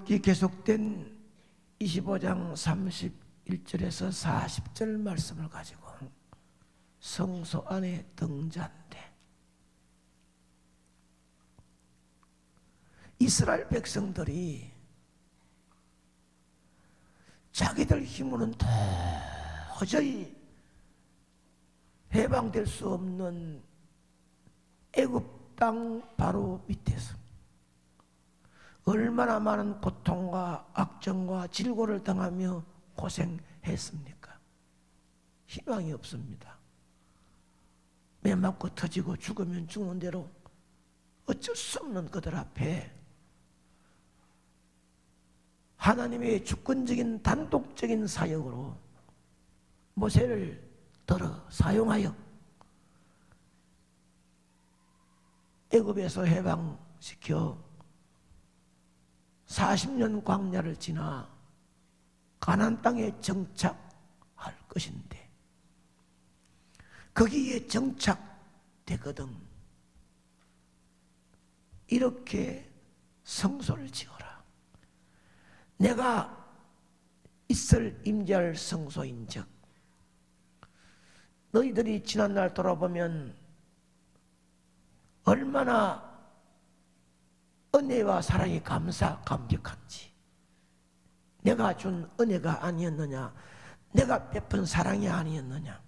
출애굽기 계속된 25장 31절에서 40절 말씀을 가지고 성소 안에 등잔대, 이스라엘 백성들이 자기들 힘으로는 도저히 해방될 수 없는 애굽 땅 바로 밑에서 얼마나 많은 고통과 악정과 질고를 당하며 고생했습니까? 희망이 없습니다. 매 맞고 터지고 죽으면 죽는 대로 어쩔 수 없는 그들 앞에 하나님의 주권적인 단독적인 사역으로 모세를 들어 사용하여 애굽에서 해방시켜 40년 광야를 지나 가나안 땅에 정착할 것인데, 거기에 정착되거든 이렇게 성소를 지어라. 내가 있을 임재할 성소인즉 너희들이 지난날 돌아보면 얼마나 은혜와 사랑이 감격한지, 내가 준 은혜가 아니었느냐, 내가 베푼 사랑이 아니었느냐.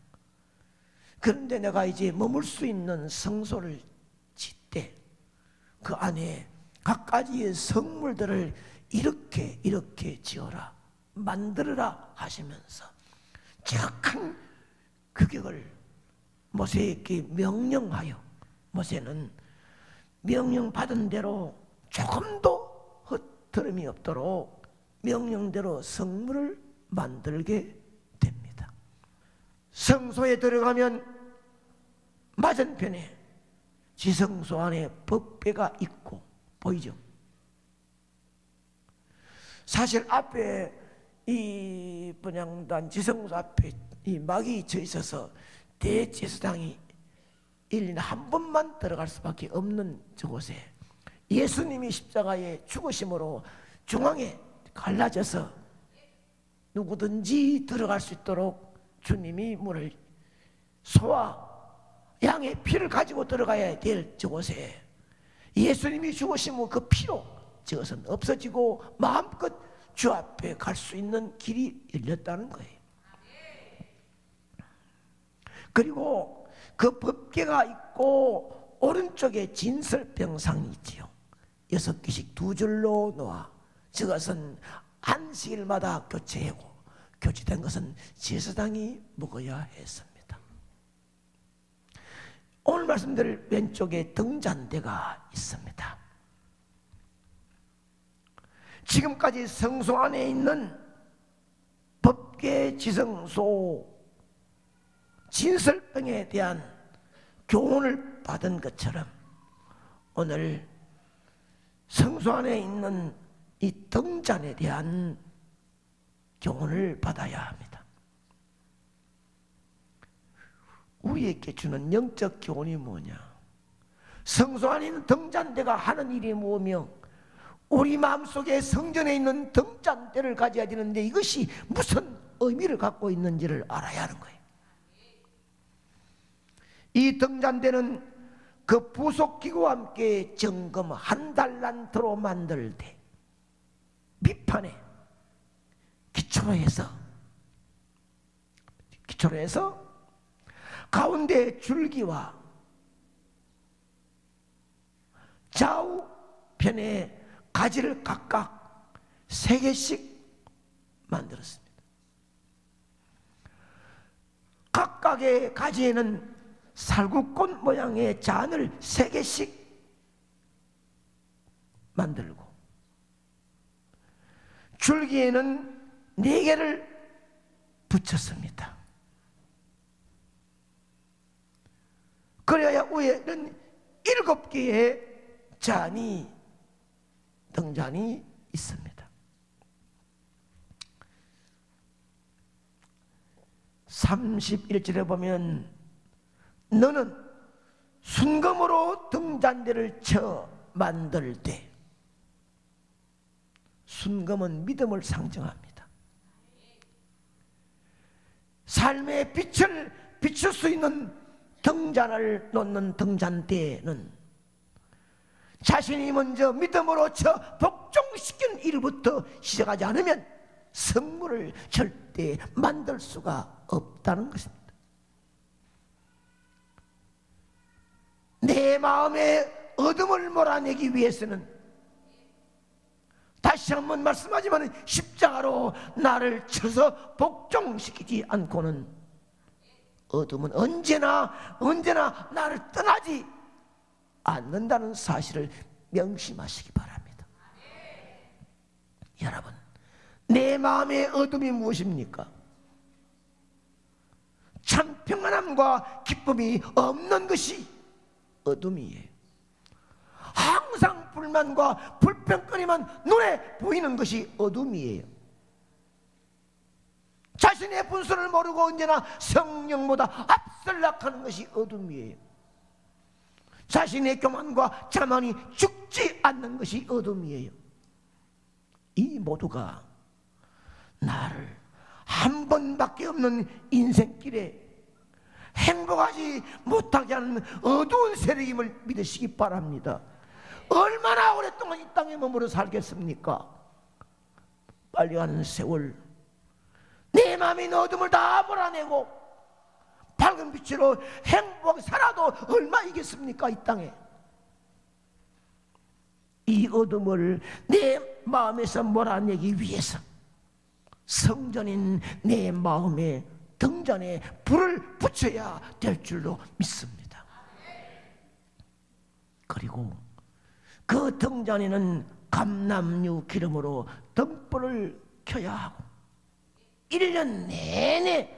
그런데 내가 이제 머물 수 있는 성소를 짓되 그 안에 갖가지의 성물들을 이렇게 지어라, 만들어라 하시면서 정확한 규격을 모세에게 명령하여, 모세는 명령받은 대로 조금도 헛걸음이 없도록 명령대로 성물을 만들게 됩니다. 성소에 들어가면 맞은편에 지성소 안에 법궤가 있고 보이죠? 사실 앞에 이 분향단 지성소 앞에 이 막이 져 있어서 대제사장이 1년에 한 번만 들어갈 수밖에 없는 저곳에 예수님이 십자가에 죽으심으로 중앙에 갈라져서 누구든지 들어갈 수 있도록 주님이 문을, 소와 양의 피를 가지고 들어가야 될 저곳에 예수님이 죽으심으로 그 피로 저것은 없어지고 마음껏 주 앞에 갈 수 있는 길이 열렸다는 거예요. 그리고 그 법궤가 있고 오른쪽에 진설병상이 있지요. 6개씩 두 줄로 놓아 저것은 안식일마다 교체하고, 교체된 것은 제사장이 먹어야 했습니다. 오늘 말씀드릴 왼쪽에 등잔대가 있습니다. 지금까지 성소 안에 있는 법궤 지성소 진설병에 대한 교훈을 받은 것처럼 오늘 성소 안에 있는 이 등잔에 대한 교훈을 받아야 합니다. 우리에게 주는 영적 교훈이 뭐냐? 성소 안에 있는 등잔대가 하는 일이 뭐며 우리 마음속에 성전에 있는 등잔대를 가져야 되는데 이것이 무슨 의미를 갖고 있는지를 알아야 하는 거예요. 이 등잔대는 그 부속기구와 함께 정금 한 달란트로 만들되 밑판에 기초로 해서 가운데 줄기와 좌우편에 가지를 각각 3개씩 만들었습니다. 각각의 가지에는 살구꽃 모양의 잔을 3개씩 만들고 줄기에는 4개를 붙였습니다. 그래야 위에는 7개의 잔이, 등잔이 있습니다. 31절에 보면 너는 순금으로 등잔대를 쳐 만들 때, 순금은 믿음을 상징합니다. 삶의 빛을 비출 수 있는 등잔을 놓는 등잔대에는 자신이 먼저 믿음으로 저 복종시킨 일부터 시작하지 않으면 성물을 절대 만들 수가 없다는 것입니다. 내 마음의 어둠을 몰아내기 위해서는, 다시 한번 말씀하지만, 십자가로 나를 쳐서 복종시키지 않고는 어둠은 언제나 나를 떠나지 않는다는 사실을 명심하시기 바랍니다. 여러분, 내 마음의 어둠이 무엇입니까? 참 평안함과 기쁨이 없는 것이 어둠이에요. 항상 불만과 불평거리만 눈에 보이는 것이 어둠이에요. 자신의 분수를 모르고 언제나 성령보다 앞설락하는 것이 어둠이에요. 자신의 교만과 자만이 죽지 않는 것이 어둠이에요. 이 모두가 나를 한 번밖에 없는 인생길에 행복하지 못하게 하는 어두운 세력임을 믿으시기 바랍니다. 얼마나 오랫동안 이 땅에 머물러 살겠습니까? 빨리 가는 세월, 내 마음의 어둠을 다 몰아내고 밝은 빛으로 행복하게 살아도 얼마 이겠습니까? 이 땅에. 이 어둠을 내 마음에서 몰아내기 위해서 성전인 내 마음에 등잔에 불을 붙여야 될 줄로 믿습니다. 그리고 그 등잔에는 감람류 기름으로 등불을 켜야 하고 1년 내내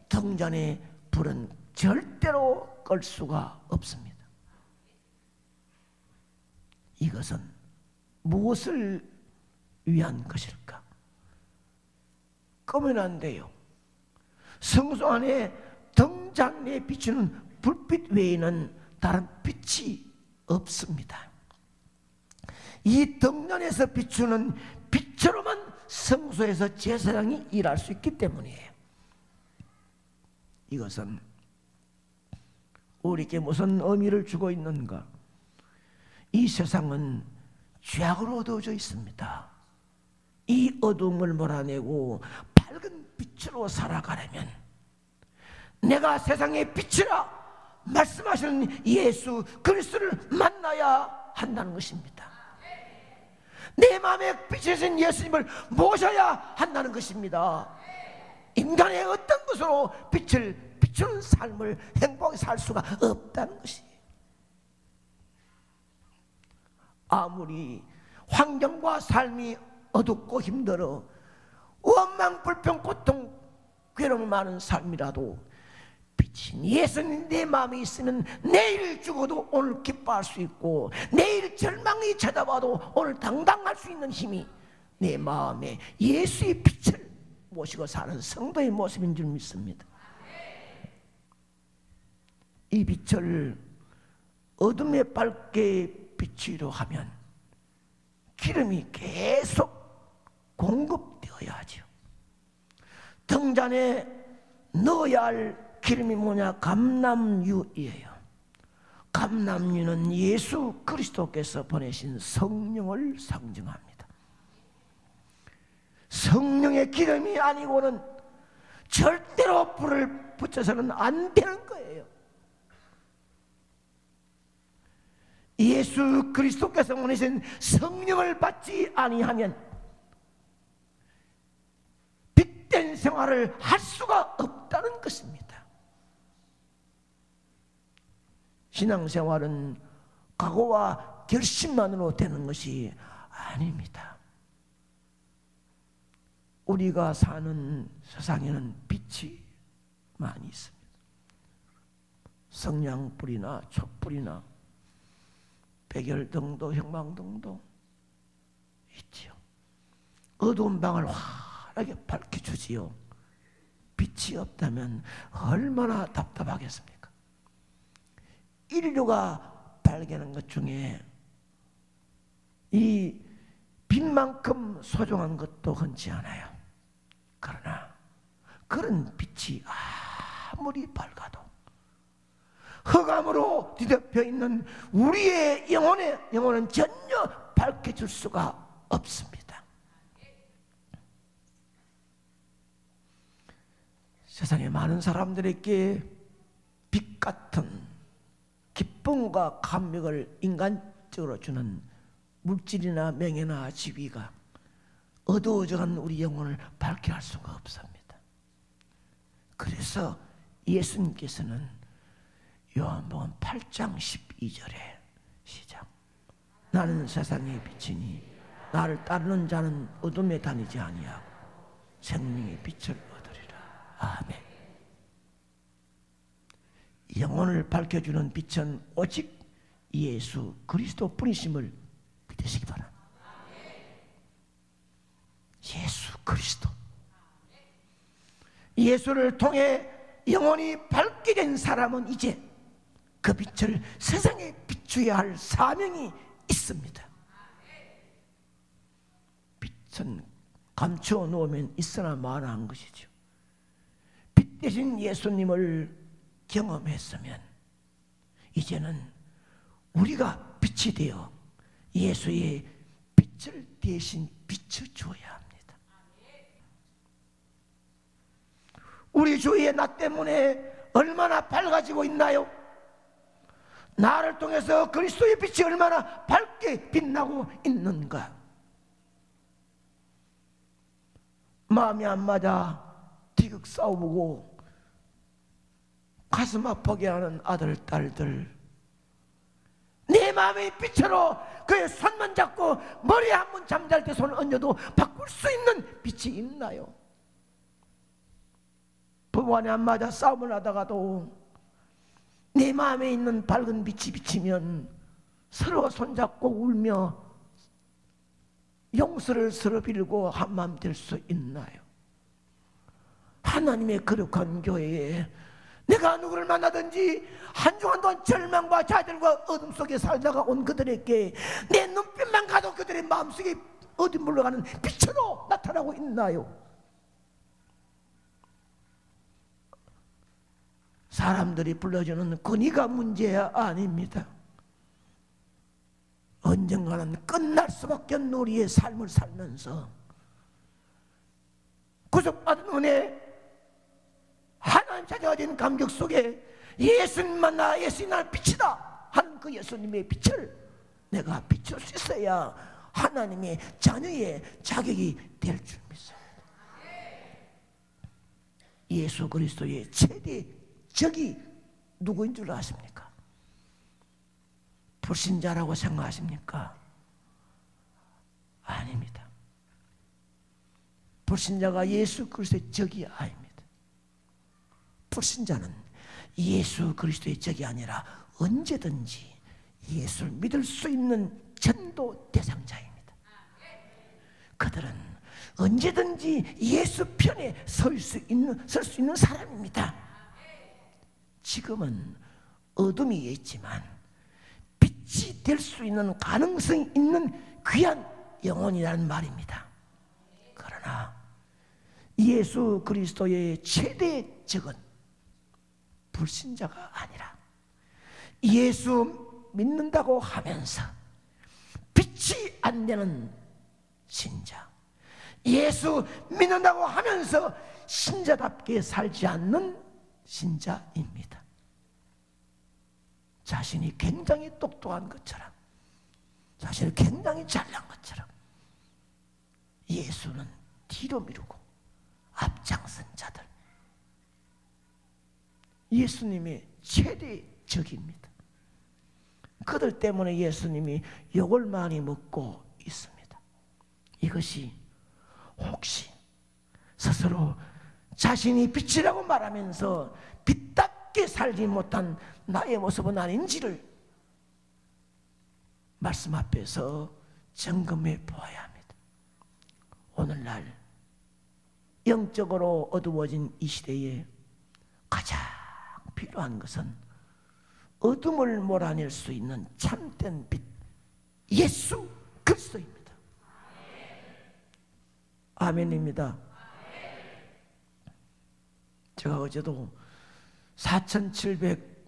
등잔에 불은 절대로 끌 수가 없습니다. 이것은 무엇을 위한 것일까? 끄면 안 돼요. 성소 안에 등잔에 비추는 불빛 외에는 다른 빛이 없습니다. 이 등잔에서 비추는 빛으로만 성소에서 제사장이 일할 수 있기 때문이에요. 이것은 우리에게 무슨 의미를 주고 있는가? 이 세상은 죄악으로 어두워져 있습니다. 이 어둠을 몰아내고 밝은 빛으로 살아가려면 내가 세상의 빛이라 말씀하시는 예수 그리스도를 만나야 한다는 것입니다. 내 마음에 빛이신 예수님을 모셔야 한다는 것입니다. 인간의 어떤 것으로 빛을 비추는 삶을 행복하게 살 수가 없다는 것이에요. 아무리 환경과 삶이 어둡고 힘들어 원망, 불평, 고통, 괴로움이 많은 삶이라도 빛인 예수님 내 마음에 있으면 내일 죽어도 오늘 기뻐할 수 있고 내일 절망이 찾아와도 오늘 당당할 수 있는 힘이 내 마음에 예수의 빛을 모시고 사는 성도의 모습인 줄 믿습니다. 이 빛을 어둠에 밝게 비추려 하면 기름이 계속 공급되어야 하죠. 등잔에 넣어야 할 기름이 뭐냐? 감람유이에요. 감람유는 예수 그리스도께서 보내신 성령을 상징합니다. 성령의 기름이 아니고는 절대로 불을 붙여서는 안 되는 거예요. 예수 그리스도께서 보내신 성령을 받지 아니하면 빛된 생활을 할 수가 없다는 것입니다. 신앙생활은 각오와 결심만으로 되는 것이 아닙니다. 우리가 사는 세상에는 빛이 많이 있습니다. 성냥불이나 촛불이나 백열등도 형광등도 있지요. 어두운 방을 환하게 밝혀주지요. 빛이 없다면 얼마나 답답하겠습니까? 인류가 발견한 것 중에 이 빛만큼 소중한 것도 흔치 않아요. 그러나 그런 빛이 아무리 밝아도 흑암으로 뒤덮여 있는 우리의 영혼은 전혀 밝혀질 수가 없습니다. 세상에 많은 사람들에게 빛 같은 기쁨과 감격을 인간적으로 주는 물질이나 명예나 지위가 어두워져간 우리 영혼을 밝게 할 수가 없습니다. 그래서 예수님께서는 요한복음 8장 12절에 시작, 나는 세상의 빛이니 나를 따르는 자는 어둠에 다니지 아니하고 생명의 빛을 얻으리라. 아멘. 영혼을 밝혀주는 빛은 오직 예수 그리스도 뿐이심을 믿으시기 바랍니다. 예수 그리스도, 예수를 통해 영혼이 밝게 된 사람은 이제 그 빛을 세상에 비추어야 할 사명이 있습니다. 빛은 감추어 놓으면 있으나 마나한 것이죠. 빛 대신 예수님을 경험했으면 이제는 우리가 빛이 되어 예수의 빛을 대신 비춰줘야 합니다. 우리 주위의 나 때문에 얼마나 밝아지고 있나요? 나를 통해서 그리스도의 빛이 얼마나 밝게 빛나고 있는가? 마음이 안 맞아 티격태격 싸우고 가슴 아프게 하는 아들, 딸들, 내 마음의 빛으로 그의 손만 잡고 머리에 한 번 잠잘 때 손을 얹어도 바꿀 수 있는 빛이 있나요? 부부 안에 안 맞아 싸움을 하다가도 내 마음에 있는 밝은 빛이 비치면 서로 손잡고 울며 용서를 서로 빌고 한마음 될 수 있나요? 하나님의 거룩한 교회에 내가 누구를 만나든지 한주간 동안 절망과 좌절과 어둠 속에 살다가 온 그들에게 내 눈빛만 가도 그들의 마음속에 어디 물러가는 빛으로 나타나고 있나요? 사람들이 불러주는 권위가 문제야 아닙니다. 언젠가는 끝날 수밖에 없는 우리의 삶을 살면서 구속받은 은혜, 하나님 찾아가진 감격 속에 예수님만 나, 예수님 나를 빛이다 하는 그 예수님의 빛을 내가 비출 수 있어야 하나님의 자녀의 자격이 될 줄 믿습니다. 예수 그리스도의 최대 적이 누구인 줄 아십니까? 불신자라고 생각하십니까? 아닙니다. 불신자가 예수 그리스도의 적이 아닙니다. 불신자는 예수 그리스도의 적이 아니라 언제든지 예수를 믿을 수 있는 전도 대상자입니다. 그들은 언제든지 예수 편에 설 수 있는 사람입니다. 지금은 어둠이 있지만 빛이 될 수 있는 가능성이 있는 귀한 영혼이라는 말입니다. 그러나 예수 그리스도의 최대 적은 불신자가 아니라 예수 믿는다고 하면서 빛이 안 되는 신자, 예수 믿는다고 하면서 신자답게 살지 않는 신자입니다. 자신이 굉장히 똑똑한 것처럼, 자신을 굉장히 잘난 것처럼 예수는 뒤로 미루고 앞장선 자들, 예수님의 최대 적입니다. 그들 때문에 예수님이 욕을 많이 먹고 있습니다. 이것이 혹시 스스로 자신이 빛이라고 말하면서 빛답게 살지 못한 나의 모습은 아닌지를 말씀 앞에서 점검해 보아야 합니다. 오늘날 영적으로 어두워진 이 시대에 가장 필요한 것은 어둠을 몰아낼 수 있는 참된 빛, 예수 그리스도입니다. 아멘입니다. 제가 어제도 4,700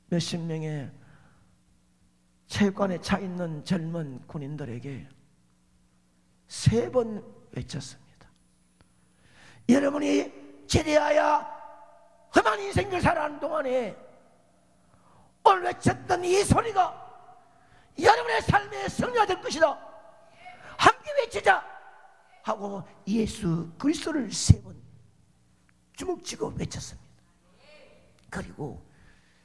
몇십 명의 체육관에 차 있는 젊은 군인들에게 3번 외쳤습니다. 여러분이 제대하여 험한 인생을 살아가는 동안에 오늘 외쳤던 이 소리가 여러분의 삶의 승리가 될 것이다. 함께 외치자 하고 예수 그리스도를 3번 주먹쥐고 외쳤습니다. 그리고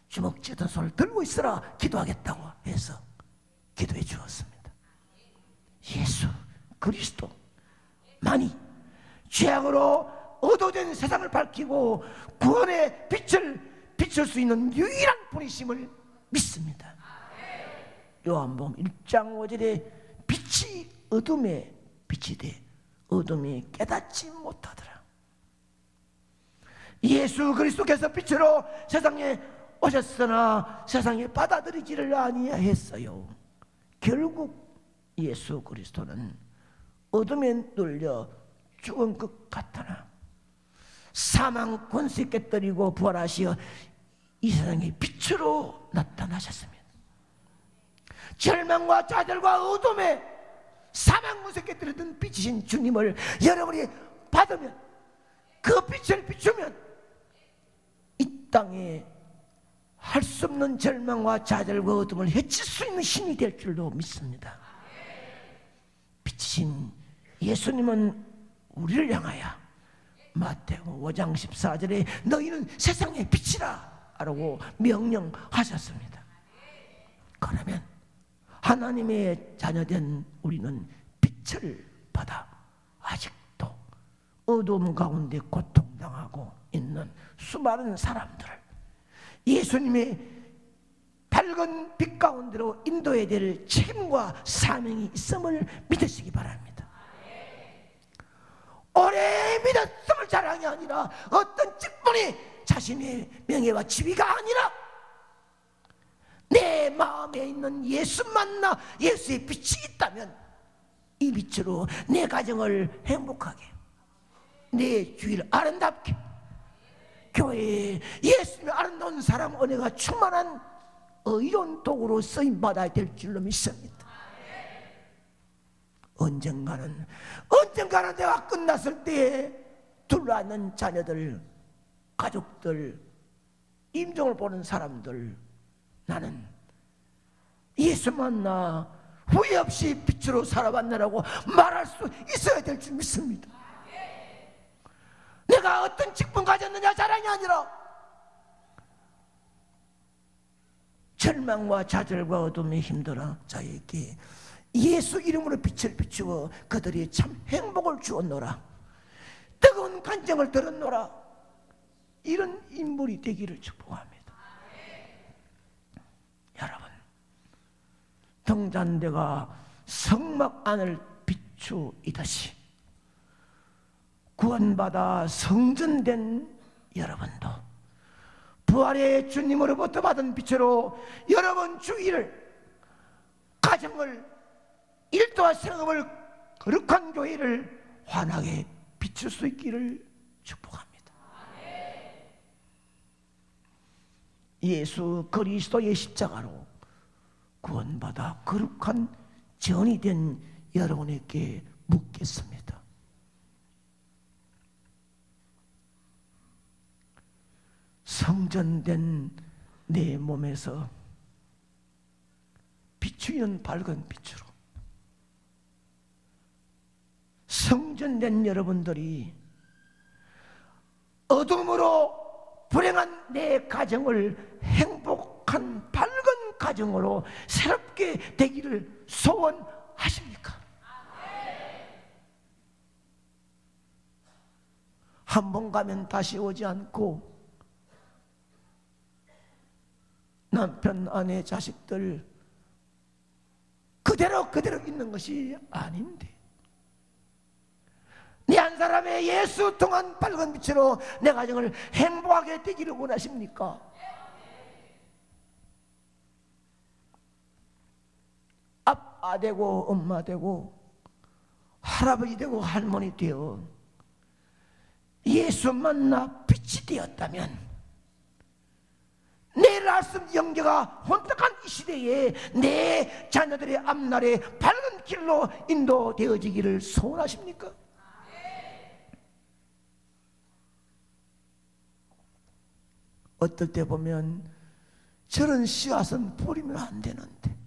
주먹쥐던 손을 들고 있으라 기도하겠다고 해서 기도해 주었습니다. 예수 그리스도만이 죄악으로 어두워진 세상을 밝히고 구원의 빛을 비출 수 있는 유일한 분이심을 믿습니다. 요한복음 1장 5절에 빛이 어둠에 빛이 돼 어둠이 깨닫지 못하더라. 예수 그리스도께서 빛으로 세상에 오셨으나 세상에 받아들이지를 아니하였어요. 결국 예수 그리스도는 어둠에 눌려 죽은 것 같으나 사망 권세 깨뜨리고 부활하시어 이 세상에 빛으로 나타나셨습니다. 절망과 좌절과 어둠에 사망 권세 깨뜨리던 빛이신 주님을 여러분이 받으면, 그 빛을 비추면 이 땅에 할 수 없는 절망과 좌절과 어둠을 헤칠 수 있는 힘이 될 줄로 믿습니다. 빛이신 예수님은 우리를 향하여 마태복음 5장 14절에 너희는 세상의 빛이라 라고 명령하셨습니다. 그러면 하나님의 자녀된 우리는 빛을 받아 아직도 어두움 가운데 고통당하고 있는 수많은 사람들을 예수님의 밝은 빛 가운데로 인도해야 될 책임과 사명이 있음을 믿으시기 바랍니다. 오래 믿었음을 자랑이 아니라 어떤 직분이 자신의 명예와 지위가 아니라 내 마음에 있는 예수 만나 예수의 빛이 있다면 이 빛으로 내 가정을 행복하게, 내 주위를 아름답게, 교회에 예수님의 아름다운 사랑 은혜가 충만한 의로운 도구로 쓰임받아야 될 줄로 믿습니다. 언젠가는 내가 끝났을 때에 둘러앉는 자녀들, 가족들, 임종을 보는 사람들, 나는 예수 만나 후회 없이 빛으로 살아왔느라고 말할 수 있어야 될 줄 믿습니다. 내가 어떤 직분 가졌느냐 자랑이 아니라 절망과 좌절과 어둠에 힘들어 자에게 예수 이름으로 빛을 비추어 그들이 참 행복을 주었노라, 뜨거운 간증을 들었노라, 이런 인물이 되기를 축복합니다. 여러분, 등잔대가 성막 안을 비추이듯이 구원받아 성전된 여러분도 부활의 주님으로부터 받은 빛으로 여러분 주위를, 가정을, 일도와 생업을, 거룩한 교회를 환하게 비출 수 있기를 축복합니다. 예수 그리스도의 십자가로 구원받아 거룩한 전이 된 여러분에게 묻겠습니다. 성전된 내 몸에서 비추이는 밝은 빛으로 성전된 여러분들이 어둠으로 불행한 내 가정을 행복한 밝은 가정으로 새롭게 되기를 소원하십니까? 한 번 가면 다시 오지 않고 남편, 아내, 자식들 그대로 있는 것이 아닌데 내 한 사람의 예수 통한 밝은 빛으로 내 가정을 행복하게 되기를 원하십니까? 아빠 되고 엄마 되고 할아버지 되고 할머니 되어 예수 만나 빛이 되었다면 내 말씀 영계가 혼탁한 이 시대에 내 자녀들의 앞날에 밝은 길로 인도되어지기를 소원하십니까? 어떨 때 보면 저런 씨앗은 뿌리면 안 되는데,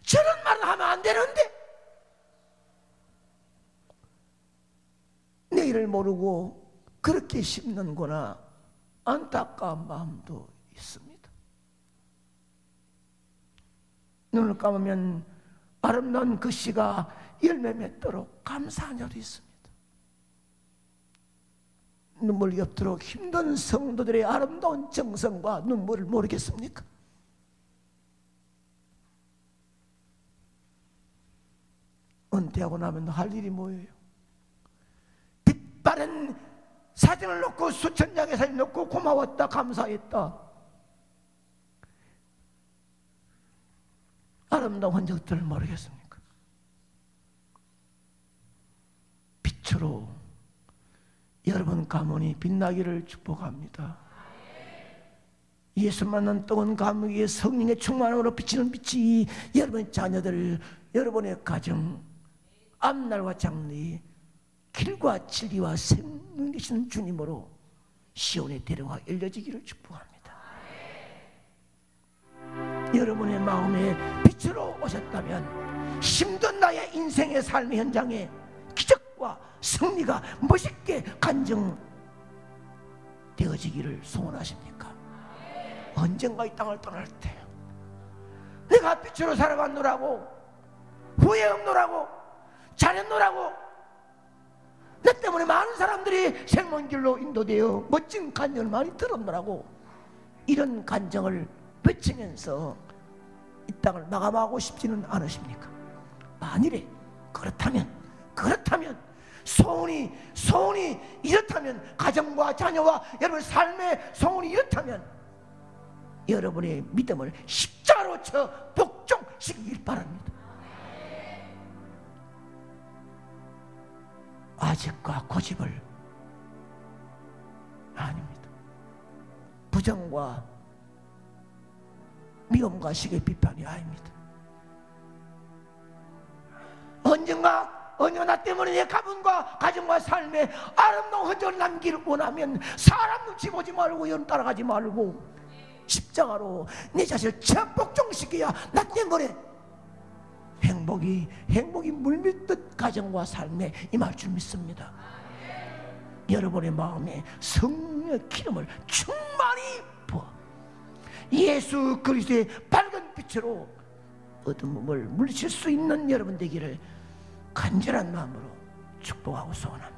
저런 말을 하면 안 되는데, 내일을 모르고 그렇게 심는구나, 안타까운 마음도 있습니다. 눈을 감으면 아름다운 그 씨가 열매 맺도록 감사한 자도 있습니다. 눈물이 없도록 힘든 성도들의 아름다운 정성과 눈물을 모르겠습니까? 은퇴하고 나면 할 일이 뭐예요? 빛바랜 사진을 놓고 수천 장의 사진 놓고 고마웠다, 감사했다, 아름다운 흔적들을 모르겠습니까? 빛으로 여러분 가문이 빛나기를 축복합니다. 예수 만난 뜨거운 가문의 성령의 충만함으로 비치는 빛이 여러분의 자녀들, 여러분의 가정, 앞날과 장래, 길과 진리와 생명 되시는 주님으로 시온의 대로가 열려지기를 축복합니다. 여러분의 마음에 빛으로 오셨다면 힘든 나의 인생의 삶의 현장에 기적과 승리가 멋있게 간증되어지기를 소원하십니까? 언젠가 이 땅을 떠날 때 내가 빛으로 살아갔노라고, 후회 없노라고, 잘했노라고, 내 때문에 많은 사람들이 생명길로 인도되어 멋진 간증을 많이 들었노라고, 이런 간증을 외치면서 이 땅을 마감하고 싶지는 않으십니까? 만일에 그렇다면 소원이 이렇다면, 가정과 자녀와 여러분의 삶의 소원이 이렇다면 여러분의 믿음을 십자가로 쳐 복종시키길 바랍니다. 아직과 고집을 아닙니다. 부정과 미움과 식의 비판이 아닙니다. 언젠가 어느 나 때문에 내 가문과 가정과 삶에 아름다운 흔적을 남기를 원하면 사람 눈치 보지 말고 연 따라가지 말고 십자가로 내 자신을 복종시켜야 나 때문에 행복이 물밀듯 가정과 삶에 임할 줄 믿습니다. 여러분의 마음에 성령의 기름을 충만히 부어 예수 그리스도의 밝은 빛으로 어둠을 물리칠 수 있는 여러분 되기를 간절한 마음으로 축복하고 소원합니다.